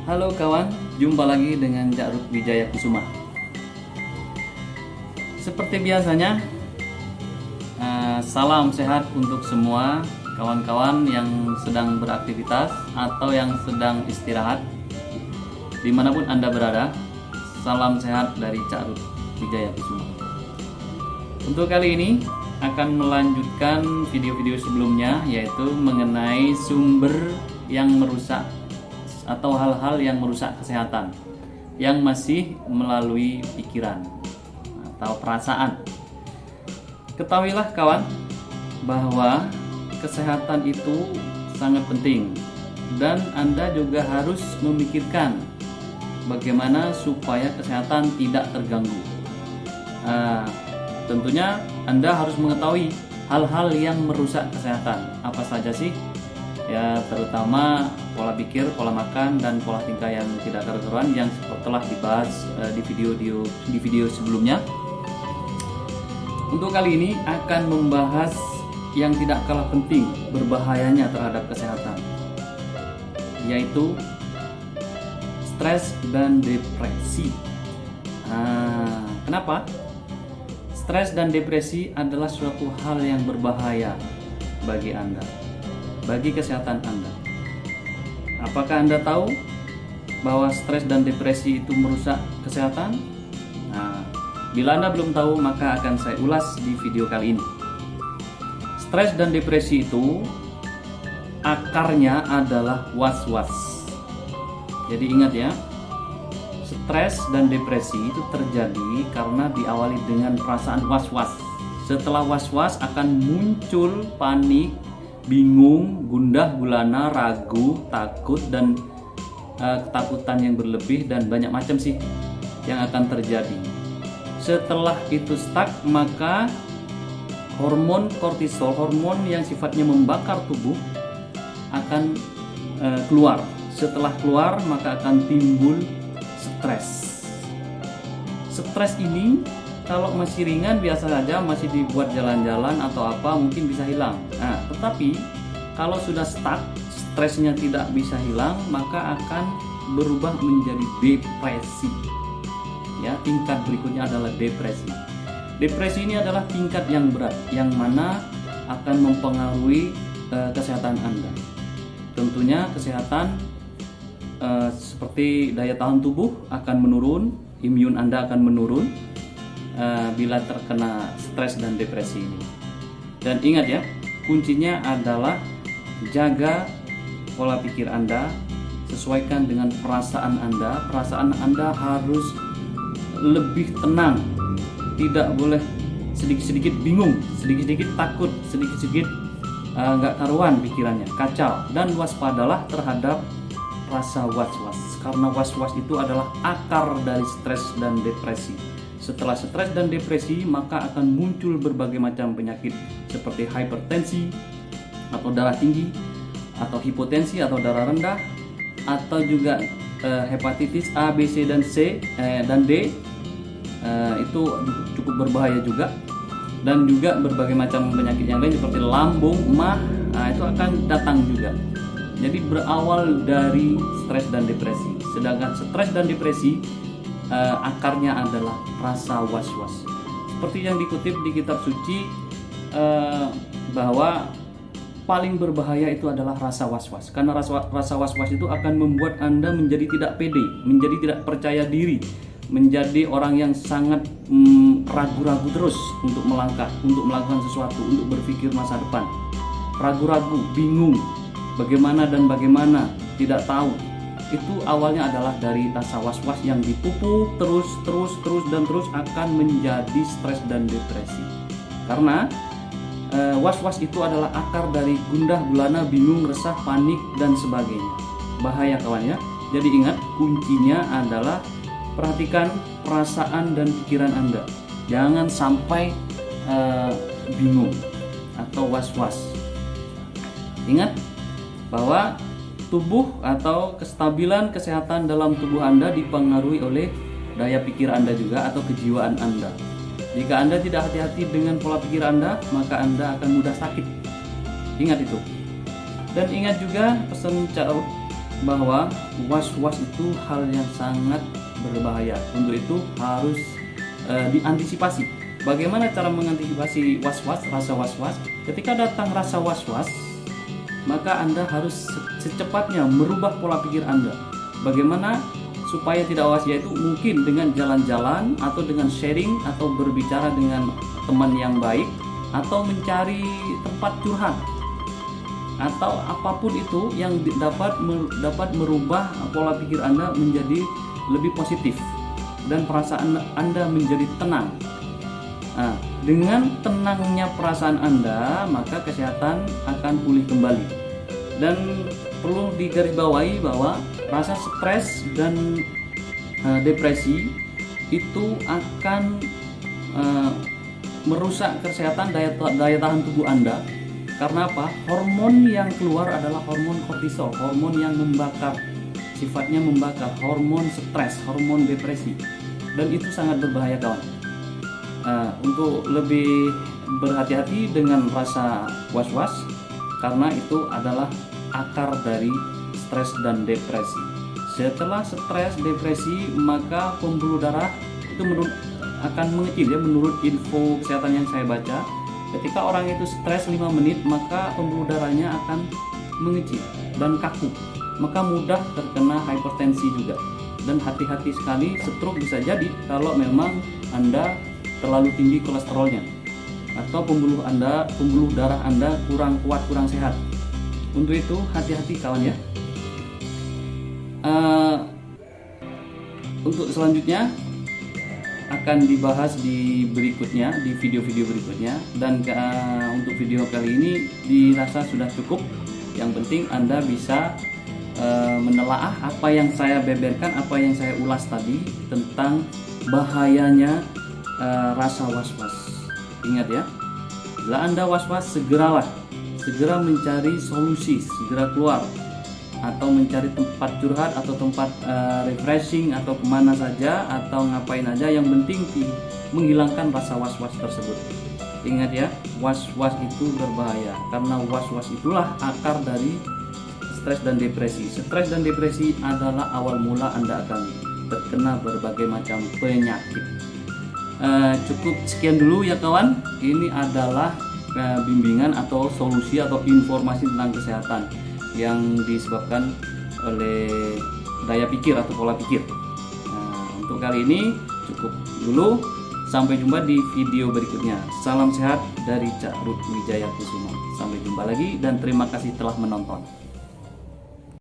Halo kawan, jumpa lagi dengan Cak Ruth Wijaya Kusuma. Seperti biasanya, salam sehat untuk semua kawan-kawan yang sedang beraktivitas atau yang sedang istirahat dimanapun Anda berada. Salam sehat dari Cak Ruth Wijaya Kusuma. Untuk kali ini akan melanjutkan video-video sebelumnya, yaitu mengenai sumber yang merusak atau hal-hal yang merusak kesehatan yang masih melalui pikiran atau perasaan. Ketahuilah kawan bahwa kesehatan itu sangat penting dan Anda juga harus memikirkan bagaimana supaya kesehatan tidak terganggu. Tentunya Anda harus mengetahui hal-hal yang merusak kesehatan. Apa saja sih? Ya, terutama pola pikir, pola makan, dan pola tingkah yang tidak karu-karuan yang telah dibahas di video sebelumnya. Untuk kali ini akan membahas yang tidak kalah penting berbahayanya terhadap kesehatan, yaitu stres dan depresi. Kenapa? Stres dan depresi adalah suatu hal yang berbahaya bagi Anda, bagi kesehatan Anda. Apakah Anda tahu bahwa stres dan depresi itu merusak kesehatan? Bila Anda belum tahu, maka akan saya ulas di video kali ini. Stres dan depresi itu akarnya adalah was-was. Jadi ingat ya, stres dan depresi itu terjadi karena diawali dengan perasaan was-was. Setelah was-was akan muncul panik, bingung, gundah gulana, ragu, takut, dan ketakutan yang berlebih, dan banyak macam sih yang akan terjadi. Setelah itu stuck, maka hormon kortisol, hormon yang sifatnya membakar tubuh, akan keluar. Setelah keluar, maka akan timbul stres. Stres ini kalau masih ringan biasa saja, masih dibuat jalan-jalan atau apa, mungkin bisa hilang. Tetapi kalau sudah stuck, stresnya tidak bisa hilang, maka akan berubah menjadi depresi. Ya, tingkat berikutnya adalah depresi. Depresi ini adalah tingkat yang berat, yang mana akan mempengaruhi kesehatan Anda. Tentunya kesehatan seperti daya tahan tubuh akan menurun, imun Anda akan menurun bila terkena stres dan depresi ini. Dan ingat ya, kuncinya adalah jaga pola pikir Anda, sesuaikan dengan perasaan Anda. Perasaan Anda harus lebih tenang, tidak boleh sedikit-sedikit bingung, sedikit-sedikit takut, sedikit-sedikit nggak karuan pikirannya, kacau. Dan waspadalah terhadap rasa was-was, karena was-was itu adalah akar dari stres dan depresi. Setelah stres dan depresi, maka akan muncul berbagai macam penyakit seperti hipertensi atau darah tinggi, atau hipotensi atau darah rendah, atau juga hepatitis A, B, C, dan C dan D. Itu cukup berbahaya juga. Dan juga berbagai macam penyakit yang lain seperti lambung, MAH, itu akan datang juga. Jadi berawal dari stres dan depresi. Sedangkan stres dan depresi akarnya adalah rasa was-was. Seperti yang dikutip di kitab suci, bahwa paling berbahaya itu adalah rasa was-was. Karena rasa was-was itu akan membuat Anda menjadi tidak pede, menjadi tidak percaya diri, menjadi orang yang sangat ragu-ragu terus untuk melangkah, untuk melakukan sesuatu, untuk berpikir masa depan. Ragu-ragu, bingung, bagaimana dan bagaimana, tidak tahu. Itu awalnya adalah dari rasa was-was yang dipupuk terus dan terus akan menjadi stres dan depresi. Karena was-was itu adalah akar dari gundah gulana, bingung, resah, panik, dan sebagainya. Bahaya kawan ya. Jadi ingat, kuncinya adalah perhatikan perasaan dan pikiran Anda. Jangan sampai bingung atau was-was. Ingat bahwa tubuh atau kestabilan kesehatan dalam tubuh Anda dipengaruhi oleh daya pikir Anda juga atau kejiwaan Anda. Jika Anda tidak hati-hati dengan pola pikir Anda, maka Anda akan mudah sakit. Ingat itu. Dan ingat juga pesan Cak Ruth, bahwa was-was itu hal yang sangat berbahaya. Untuk itu harus diantisipasi. Bagaimana cara mengantisipasi was-was, rasa was-was? Ketika datang rasa was-was, maka Anda harus secepatnya merubah pola pikir Anda. Bagaimana supaya tidak was, yaitu mungkin dengan jalan-jalan atau dengan sharing atau berbicara dengan teman yang baik atau mencari tempat curhat atau apapun itu yang dapat merubah pola pikir Anda menjadi lebih positif dan perasaan Anda menjadi tenang. Nah, dengan tenangnya perasaan Anda, maka kesehatan akan pulih kembali. Dan perlu digarisbawahi bahwa rasa stres dan depresi itu akan merusak kesehatan daya tahan tubuh Anda. Karena apa? Hormon yang keluar adalah hormon kortisol, hormon yang membakar, sifatnya membakar, hormon stres, hormon depresi, dan itu sangat berbahaya kawan. Untuk lebih berhati-hati dengan rasa was-was, karena itu adalah akar dari stres dan depresi. Setelah stres depresi, maka pembuluh darah itu akan mengecil ya, menurut info kesehatan yang saya baca. Ketika orang itu stres 5 menit, maka pembuluh darahnya akan mengecil dan kaku, maka mudah terkena hipertensi juga. Dan hati-hati sekali, stroke bisa jadi kalau memang Anda terlalu tinggi kolesterolnya atau pembuluh darah Anda kurang kuat, kurang sehat. Untuk itu hati-hati kawan ya. Untuk selanjutnya akan dibahas di berikutnya, di video-video berikutnya. Dan untuk video kali ini dirasa sudah cukup. Yang penting Anda bisa menelaah apa yang saya beberkan, apa yang saya ulas tadi tentang bahayanya rasa was-was. Ingat ya, bila Anda was-was, segera mencari solusi, segera keluar atau mencari tempat curhat atau tempat refreshing atau kemana saja atau ngapain aja, yang penting menghilangkan rasa was-was tersebut. Ingat ya, was-was itu berbahaya karena was-was itulah akar dari stres dan depresi. Stres dan depresi adalah awal mula Anda akan terkena berbagai macam penyakit. Cukup sekian dulu ya kawan. Ini adalah bimbingan atau solusi atau informasi tentang kesehatan yang disebabkan oleh daya pikir atau pola pikir. Untuk kali ini cukup dulu. Sampai jumpa di video berikutnya. Salam sehat dari Cak Ruth Wijaya Kusuma. Sampai jumpa lagi dan terima kasih telah menonton.